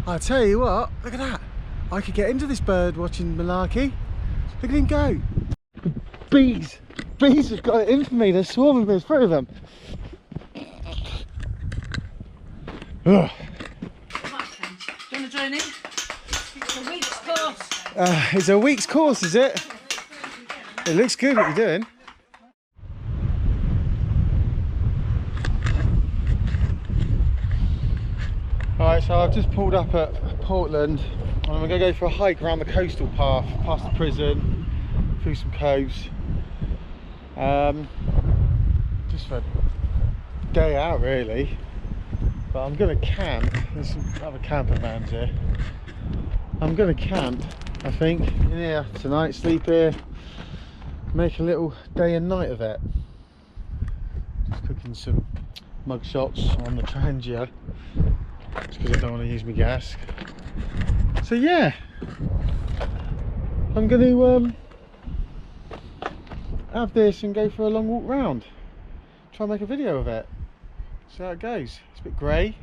I'll tell you what, look at that. I could get into this bird watching malarkey. Look at him go. The bees have got it in for me. They're swarming, there's 3 of them. Ugh. Do you want to join in? It's a week's course. It's a week's course, is it? It looks good what you're doing. Alright, so I've just pulled up at Portland and I'm going to go for a hike around the coastal path, past the prison, through some coves. Just for a day out really. But I'm going to camp. There's some other camper vans here. I'm going to camp, I think, in here tonight, sleep here, make a little day and night of it. Just cooking some mug shots on the Trangia. Just because I don't want to use my gas. So yeah, I'm going to have this and go for a long walk round. Try and make a video of it. See how it goes. It's a bit grey.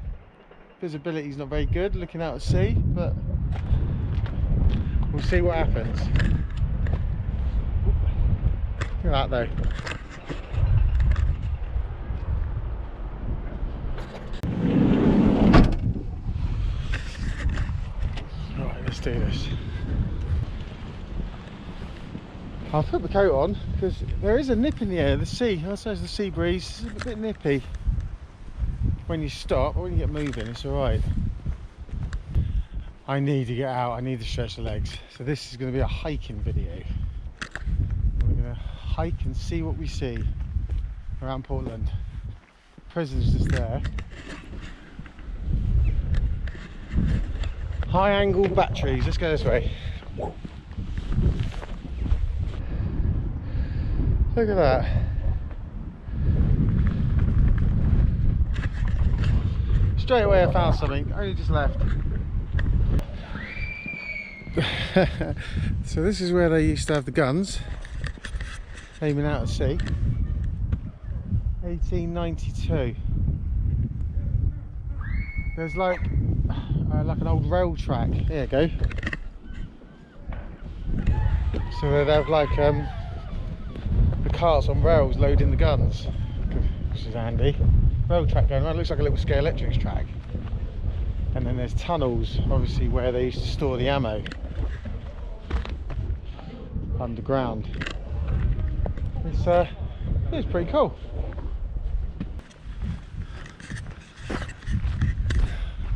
Visibility's not very good looking out at sea, but we'll see what happens. Look at that though. Let's do this. I'll put the coat on because there is a nip in the air. The sea, I suppose the sea breeze is a bit nippy when you stop, but when you get moving it's alright. I need to get out, I need to stretch the legs. So this is going to be a hiking video. We're going to hike and see what we see around Portland. The prison's just there. High angle batteries, let's go this way. Look at that. Straight away I found something, only just left. So this is where they used to have the guns aiming out at sea. 1892. There's like an old rail track. There you go. So they'd have like the carts on rails loading the guns, which is handy. Rail track going around, looks like a little scale electrics track. And then there's tunnels, obviously, where they used to store the ammo underground. It's pretty cool.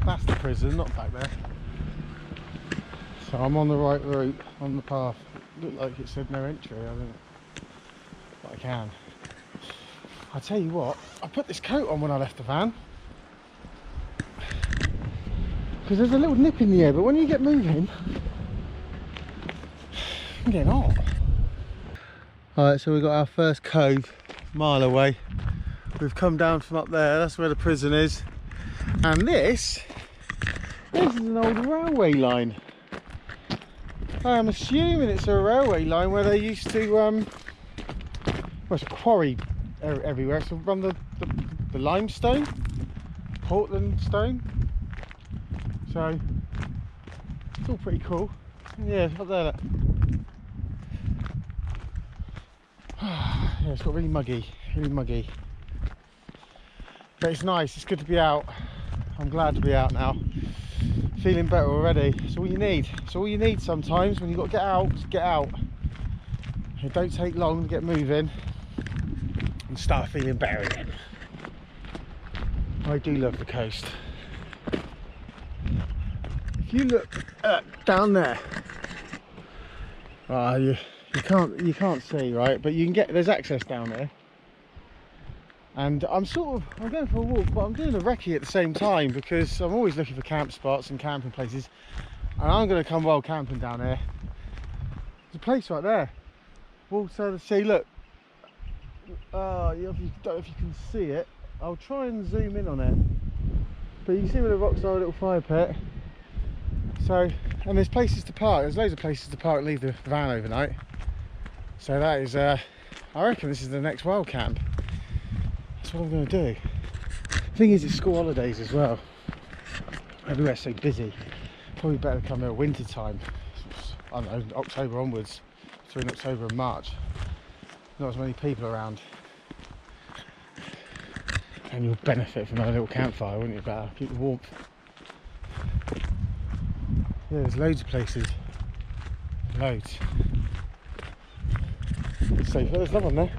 That's the prison, not back there. So I'm on the right route, on the path. Looked like it said no entry, I don't know. But I can. I'll tell you what, I put this coat on when I left the van. Because there's a little nip in the air, but when you get moving, I'm getting hot. Alright, so we've got our first cove, a mile away. We've come down from up there, that's where the prison is. And this is an old railway line. I am assuming it's a railway line where they used to, well, it's a quarry everywhere, so run the limestone, Portland stone. So it's all pretty cool. Yeah, up there. Look. Yeah, it's got really muggy, but it's nice. It's good to be out. I'm glad to be out now. Feeling better already. It's all you need. It's all you need sometimes when you've got to get out. Just get out. It don't take long to get moving and start feeling better again. I do love the coast. If you look down there, you can't see, right? But you can get, there's access down there. And I'm going for a walk, but I'm doing a recce at the same time because I'm always looking for camp spots and camping places. And I'm going to come wild camping down here. There's a place right there. Water the sea, look. I don't know if you can see it. I'll try and zoom in on it. But you can see where the rocks are, a little fire pit. So, and there's places to park. There's loads of places to park, leave the van overnight. So that is, I reckon this is the next wild camp. That's what I'm going to do. The thing is, it's school holidays as well. everywhere's so busy. Probably better to come here winter time. I don't know, October onwards, between October and March. Not as many people around. And you'll benefit from a little campfire, wouldn't you? Better keep the warmth. Yeah, there's loads of places. Loads. So there's another one there.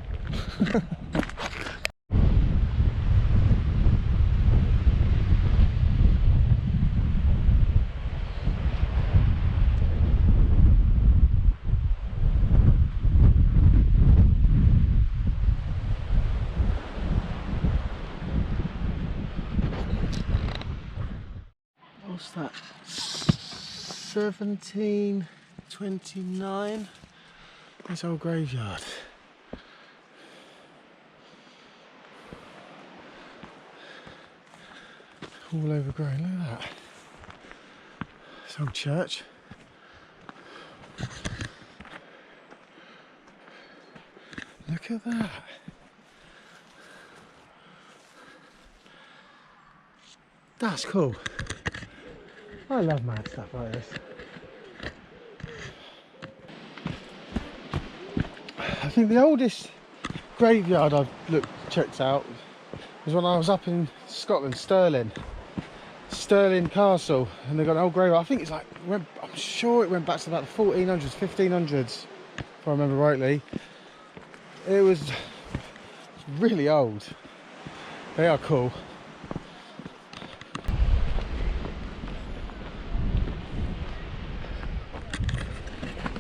What's that? 1729. This old graveyard. All overgrown, look at that. This old church. Look at that. That's cool. I love mad stuff like this. I think the oldest graveyard I've checked out was when I was up in Scotland, Stirling Castle, and they've got an old graveyard. I think it's like, I'm sure it went back to about the 1400s, 1500s, if I remember rightly. It was really old. They are cool.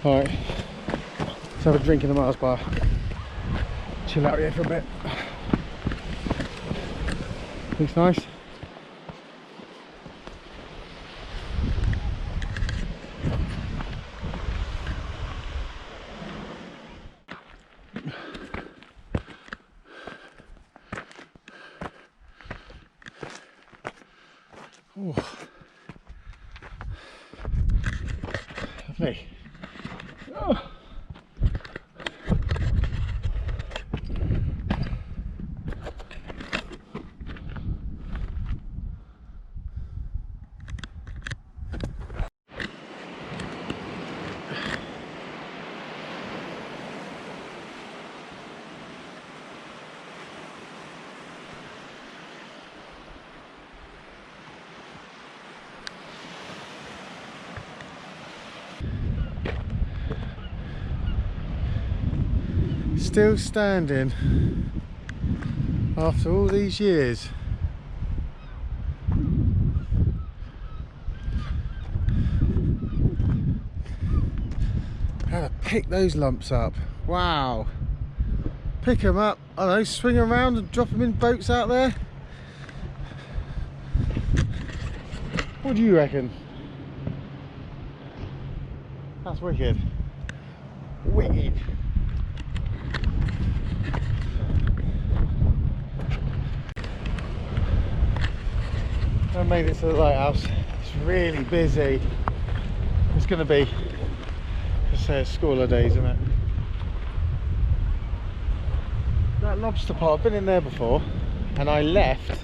Alright, let's have a drink in the Mars bar. Chill out here for a bit. Looks nice. Oh. Lovely. Oh. Still standing after all these years. How to pick those lumps up. Wow. Pick them up, I don't know, swing around and drop them in boats out there. What do you reckon? That's wicked. Wicked. I made it to the lighthouse. It's really busy. It's going to be, let's say, school holidays, isn't it? That lobster pot, I've been in there before, and I left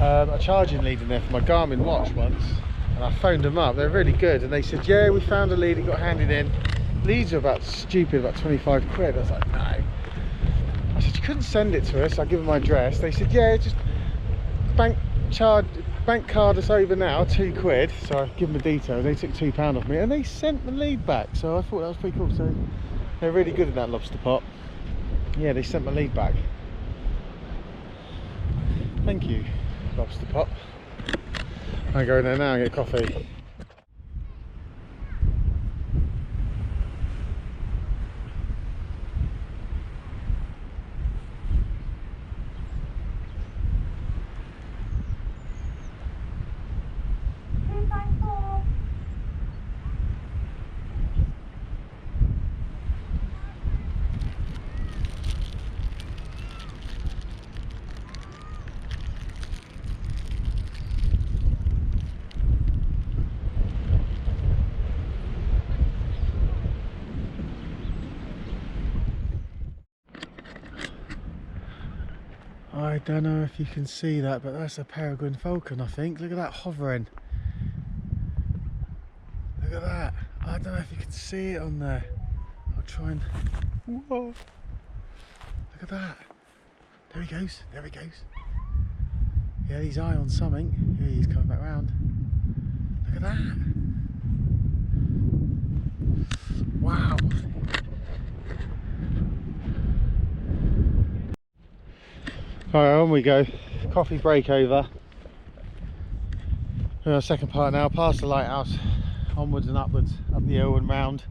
a charging lead in there for my Garmin watch once, and I phoned them up. They're really good, and they said, yeah, we found a lead, it got handed in. Leads are about stupid, about 25 quid. I was like, no. I said, you couldn't send it to us. I give them my address. They said, yeah, just bank card us over now, 2 quid. So I give them the details. They took £2 off me, and they sent the lead back. So I thought that was pretty cool. So they're really good at that lobster pot. Yeah, they sent my lead back. Thank you, lobster pot. I go in there now and get coffee. don't know if you can see that, but that's a Peregrine Falcon, I think. Look at that hovering. Look at that. I don't know if you can see it on there. I'll try and... Whoa! Look at that. There he goes. There he goes. Yeah, he's eye on something. Here he's coming back round. Look at that. Wow. Alright, on we go. Coffee break over. We're on the second part now, past the lighthouse. Onwards and upwards, up the hill and round.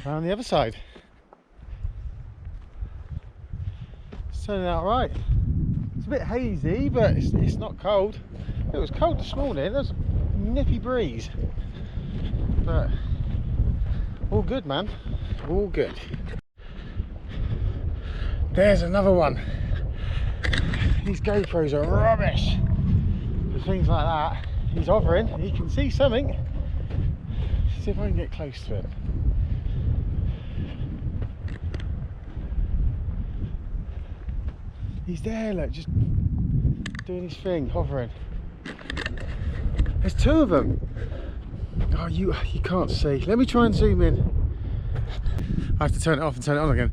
Round the other side. It's turning out right. It's a bit hazy, but it's not cold. It was cold this morning, there was a nippy breeze. But all good, man. All good. There's another one. These GoPros are rubbish for things like that. He's hovering, he can see something. Let's see if I can get close to him. He's there, look, just doing his thing, hovering. There's two of them. Oh, you can't see. Let me try and zoom in. I have to turn it off and turn it on again.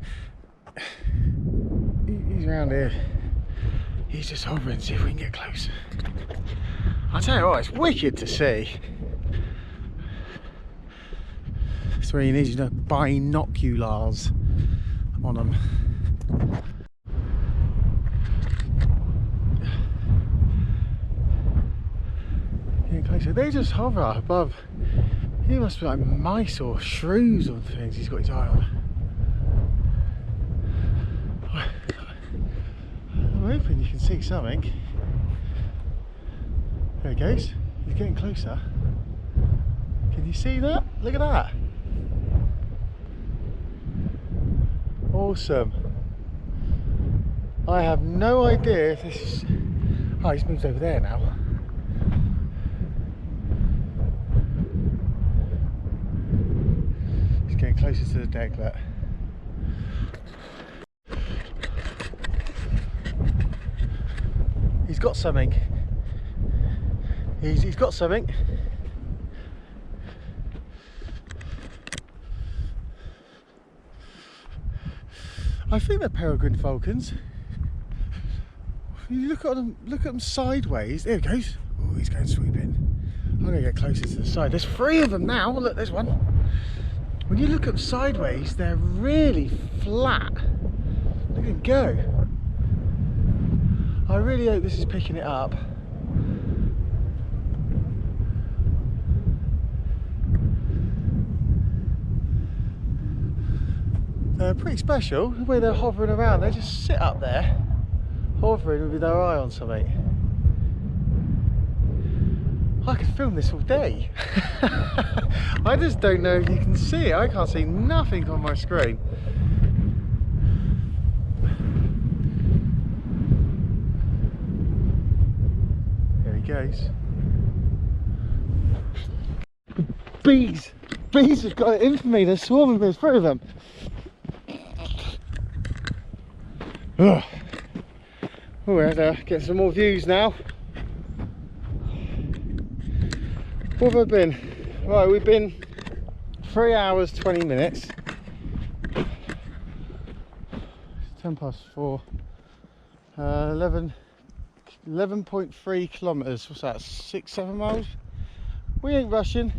He's around here. He's just hovering, see if we can get close. I'll tell you what, it's wicked to see. That's where you need, you know, binoculars on them. Getting closer. They just hover above. He must be like mice or shrews or things he's got his eye on. I'm hoping you can see something. There he goes. He's getting closer. Can you see that? Look at that. Awesome. I have no idea if this is... Oh, he's moved over there now. He's getting closer to the deck, look. He's got something. He's got something. I think they're Peregrine Falcons. You look at them sideways. There he goes. Oh, he's going swooping. I'm going to get closer to the side. There's three of them now. Look, there's one. When you look at them sideways, they're really flat. Look at him go. I really hope this is picking it up. They're pretty special, the way they're hovering around. They just sit up there, hovering with their eye on something. I could film this all day. I just don't know if you can see it. I can't see nothing on my screen. There he goes. Bees! Bees have got it in for me. They're swarming. There's three of them. Oh, we're going to get some more views now. What have I been? Right, we've been 3 hours 20 minutes. 4:10. 11.3 kilometres. What's that? 6-7 miles. We ain't rushing.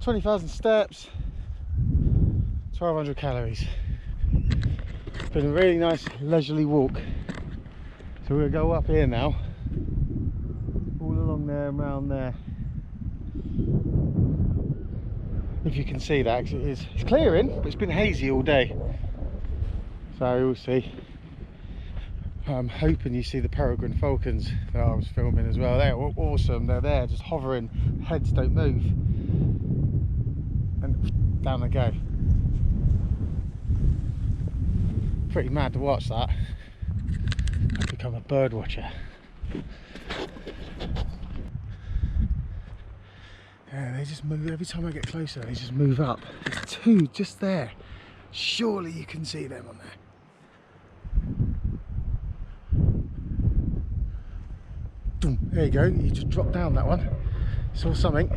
20,000 steps. 1,200 calories. It's been a really nice leisurely walk. So we're going to go up here now. All along there and round there. If you can see that, 'cause it's clearing, but it's been hazy all day. So we'll see. I'm hoping you see the Peregrine Falcons that I was filming as well. They're awesome. They're there just hovering, heads don't move. And down they go. Pretty mad to watch that. I've become a bird watcher. Yeah, they just move every time I get closer. They just move up. There's two just there, Surely you can see them on there. Boom, there you go, you just dropped down that one. Saw something.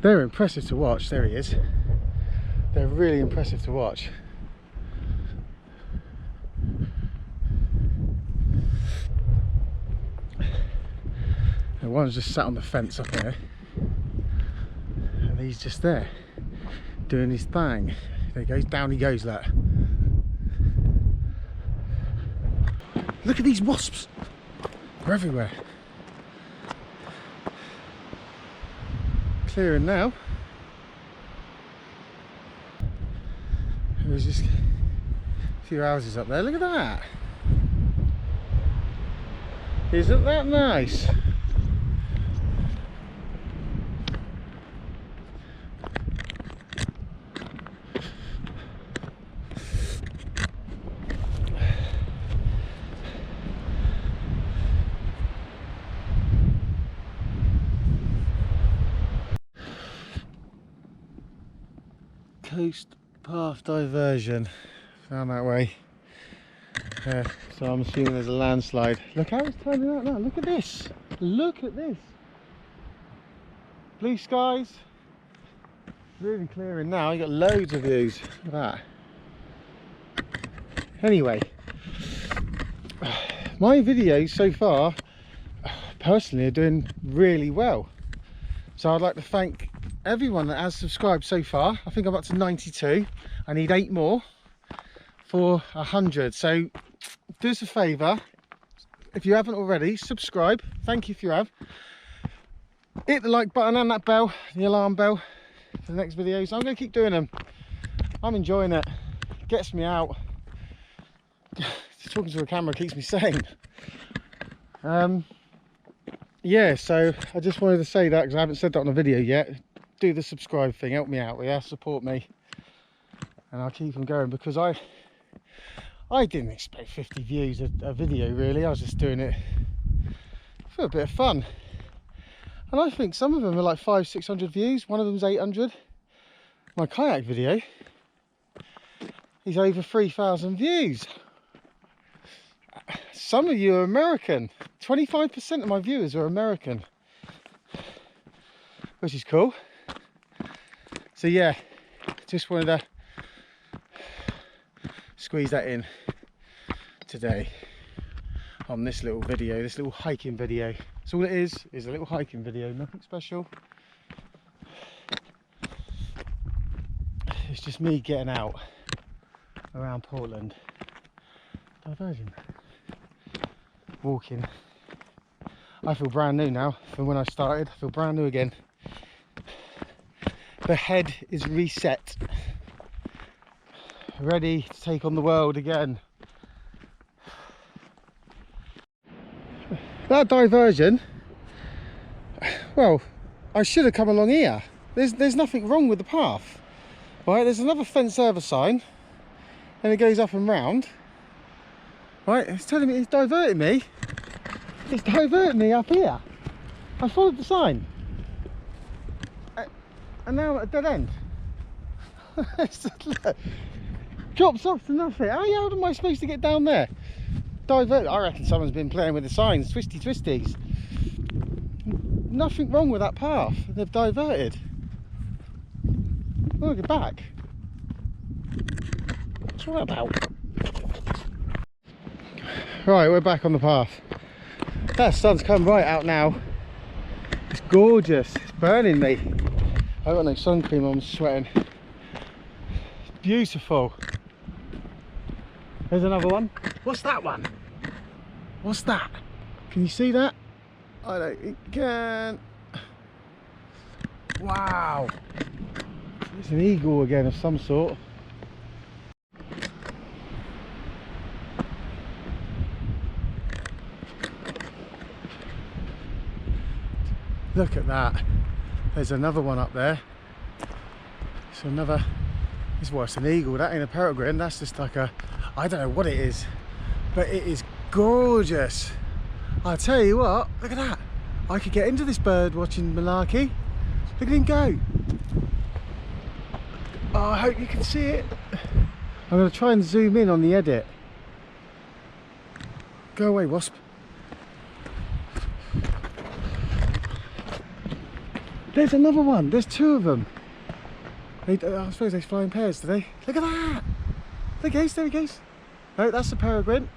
They're impressive to watch. There he is. They're really impressive to watch. And one's just sat on the fence up here, and he's just there doing his thing. There he goes, down he goes. That. Look at these wasps. They're everywhere. Clearing now. There's just a few houses up there. Look at that. Isn't that nice? Coast path diversion, found that way. So I'm assuming there's a landslide. Look how it's turning out now. Look at this. Look at this. Blue skies. Really clearing now. You got loads of views. Look at that. Anyway, my videos so far, personally, are doing really well. So I'd like to thank everyone that has subscribed so far. I think I'm up to 92. I need 8 more for 100. So do us a favour, if you haven't already, subscribe. Thank you if you have. Hit the like button and that bell, the alarm bell for the next videos. I'm going to keep doing them. I'm enjoying it. It gets me out. Talking to a camera keeps me sane. Yeah, so I just wanted to say that because I haven't said that on a video yet. Do the subscribe thing, help me out, yeah, support me, and I'll keep them going, because I didn't expect 50 views a video really. I was just doing it for a bit of fun, and I think some of them are like 500-600 views. One of them's 800. My kayak video is over 3,000 views. Some of you are American. 25% of my viewers are American, which is cool. So yeah, just wanted to squeeze that in today on this little video, this little hiking video. So all it is a little hiking video, nothing special. It's just me getting out around Portland. Diversion. Walking. I feel brand new now from when I started. I feel brand new again. The head is reset, ready to take on the world again. That diversion, well, I should have come along here. There's nothing wrong with the path, right? There's another fence over sign, and it goes up and round, right? It's telling me, it's diverting me. It's diverting me up here. I followed the sign. And now I'm at a dead end. Drops off to nothing. How the hell am I supposed to get down there? Divert. I reckon someone's been playing with the signs, twisties. Nothing wrong with that path. They've diverted. Look, get back. What's all that about? Right, we're back on the path. That sun's come right out now. It's gorgeous. It's burning me. I've got no sun cream, I'm sweating. It's beautiful. There's another one. What's that one? What's that? Can you see that? I don't think you can. Wow. It's an eagle again of some sort. Look at that. There's another one up there. So another, it's worse than an eagle. That ain't a peregrine, that's just like a, I don't know what it is, but it is gorgeous. I'll tell you what, look at that. I could get into this bird watching malarkey. Look at him go. Oh, I hope you can see it. I'm going to try and zoom in on the edit. Go away, Wasp. There's another one. There's two of them. I suppose they fly in pairs, do they? Look at that. There he goes, there he goes. No, that's the peregrine.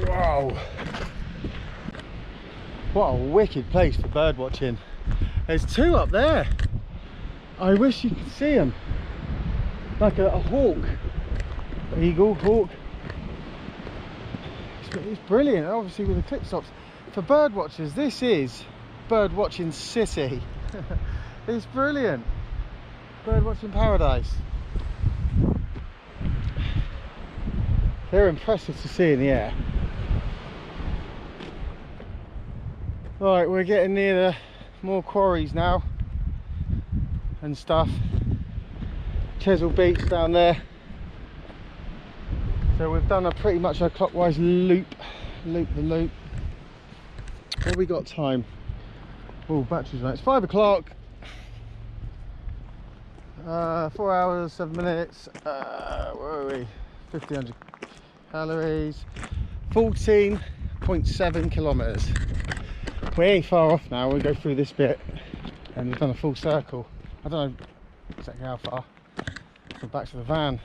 Wow. What a wicked place for bird watching. There's two up there. I wish you could see them. Like a hawk. Eagle, hawk. It's brilliant, obviously with the clip stops. For bird watchers, this is bird watching city. It's brilliant. Bird watching paradise. They're impressive to see in the air. Right, we're getting near the more quarries now and stuff. Chesil Beach down there. So we've done pretty much a clockwise loop the loop. What have we got time? Oh, batteries right. It's 5 o'clock. 4 hours, 7 minutes. Where are we? 1500 calories. 14.7 kilometers. We ain't far off now. We'll go through this bit and we've done a full circle. I don't know exactly how far. We're back to the van.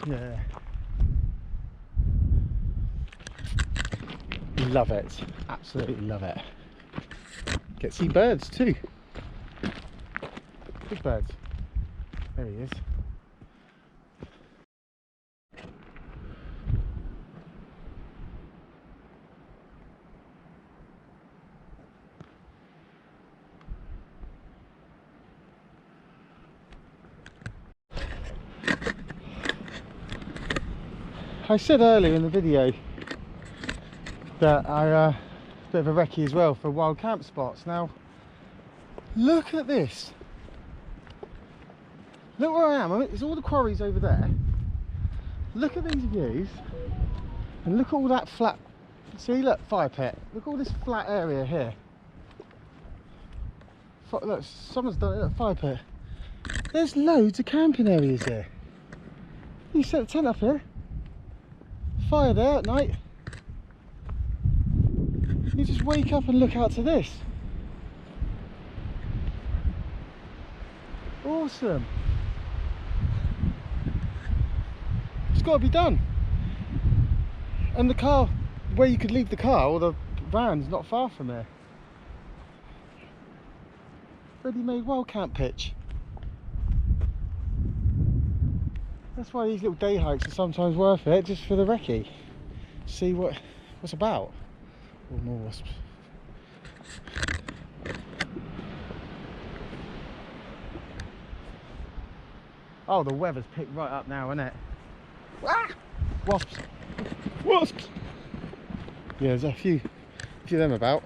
Yeah. Love it. Absolutely love it. Get to see birds too. Big birds. There he is. I said earlier in the video that I a bit of a recce as well for wild camp spots. Now look at this. Look where I am. I mean, there's all the quarries over there. Look at these views and look at all that flat. See, look, fire pit. Look at all this flat area here. Look, someone's done it. Look, fire pit. There's loads of camping areas here. You set a tent up here. Fire there at night. You just wake up and look out to this. Awesome. It's got to be done. And the car, where you could leave the car or the van's not far from there. Ready-made wild camp pitch. That's why these little day hikes are sometimes worth it, just for the recce. See what's about. Oh, more wasps. Oh, the weather's picked right up now, isn't it? Ah! Wasps! Wasps! Yeah, there's a few of them about.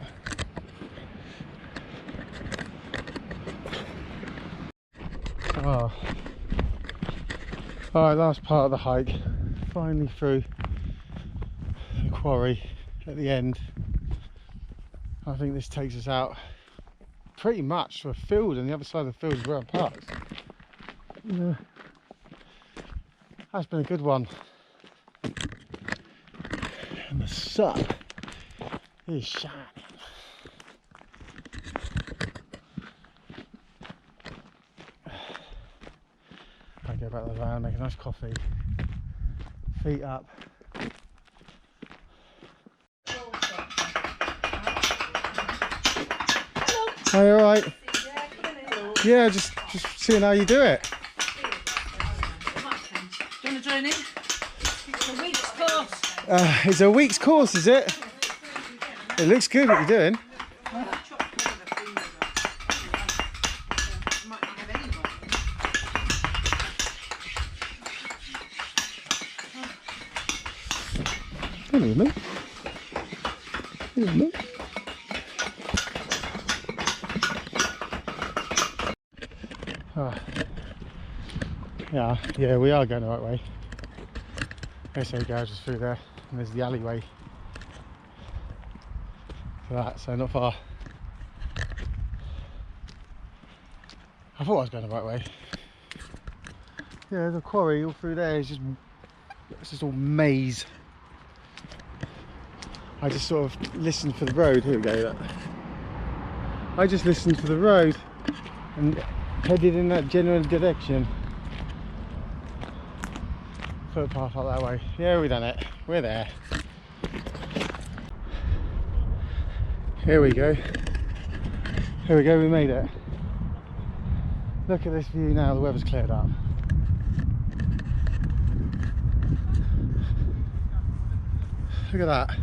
Oh. Alright, last part of the hike. Finally through the quarry at the end. I think this takes us out pretty much to a field, and the other side of the field is where I'm parked. Yeah. That's been a good one. And the sun is shining. I go back to the van, make a nice coffee, feet up. Are you alright? Yeah, just seeing how you do it. Do you want to join in? It's a week's course. It's a week's course, is it? It looks good what you're doing. Hello, mate. Hello. Yeah, we are going the right way. SA garage is through there. and there's the alleyway for that, so not far. I thought I was going the right way. Yeah, the quarry all through there is just all maze. I just sort of listened for the road. Here we go. Look. I just listened for the road and headed in that general direction. Footpath up that way. Yeah, we've done it. We're there. Here we go. Here we go. We made it. Look at this view now. The weather's cleared up. Look at that.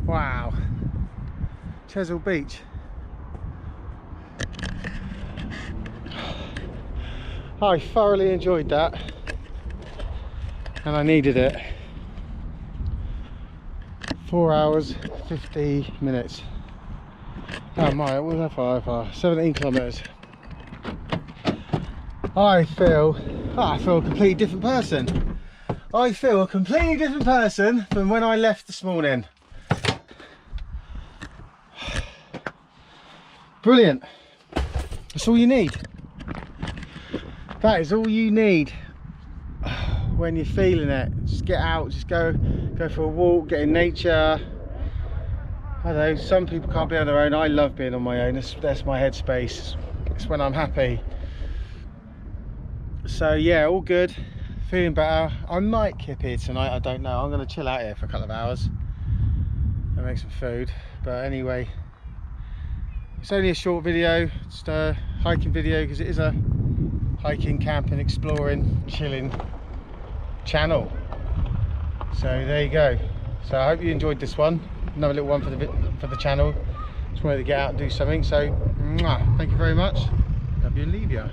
Wow. Chesil Beach. I thoroughly enjoyed that and I needed it. 4 hours 50 minutes. Oh my, what was that far? 17 kilometres. I feel a completely different person. I feel a completely different person from when I left this morning. Brilliant. That's all you need. That is all you need when you're feeling it. Just get out, just go for a walk, get in nature. I don't know, some people can't be on their own. I love being on my own. That's my headspace. It's when I'm happy. So yeah, all good. Feeling better. I might kip here tonight, I don't know. I'm going to chill out here for a couple of hours and make some food. But anyway, it's only a short video, just a hiking video, because it is a hiking, camping, exploring, chilling channel. So there you go. So I hope you enjoyed this one. Another little one for the channel. Just wanted to get out and do something. So thank you very much. Love you and leave you.